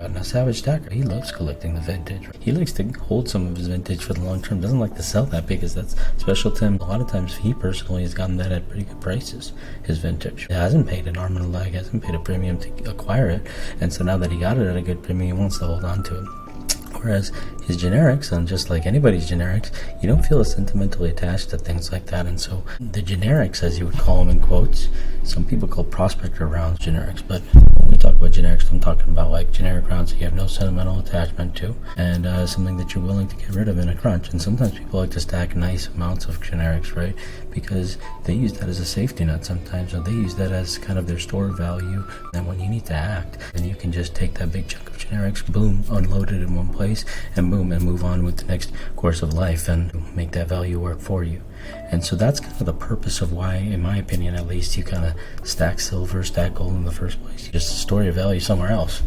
Now, Savage Stacker, he loves collecting the vintage. He likes to hold some of his vintage for the long term. Doesn't like to sell that because that's special to him. A lot of times, he personally has gotten that at pretty good prices, his vintage. He hasn't paid an arm and a leg, hasn't paid a premium to acquire it. And so now that he got it at a good premium, he wants to hold on to it. Whereas his generics, and just like anybody's generics, you don't feel as sentimentally attached to things like that. And so the generics, as you would call them in quotes, some people call prospector rounds generics, but when we talk about generics, I'm talking about like generic rounds that you have no sentimental attachment to, and something that you're willing to get rid of in a crunch. And sometimes people like to stack nice amounts of generics, right? Because they use that as a safety net sometimes, or they use that as kind of their store value. And when you need to act, then you can just take that big chunk of generics, boom, unload it in one place, and boom, and move on with the next course of life and make that value work for you. And so that's kind of the purpose of why, in my opinion at least, you kind of stack silver, stack gold in the first place. You just store your value somewhere else.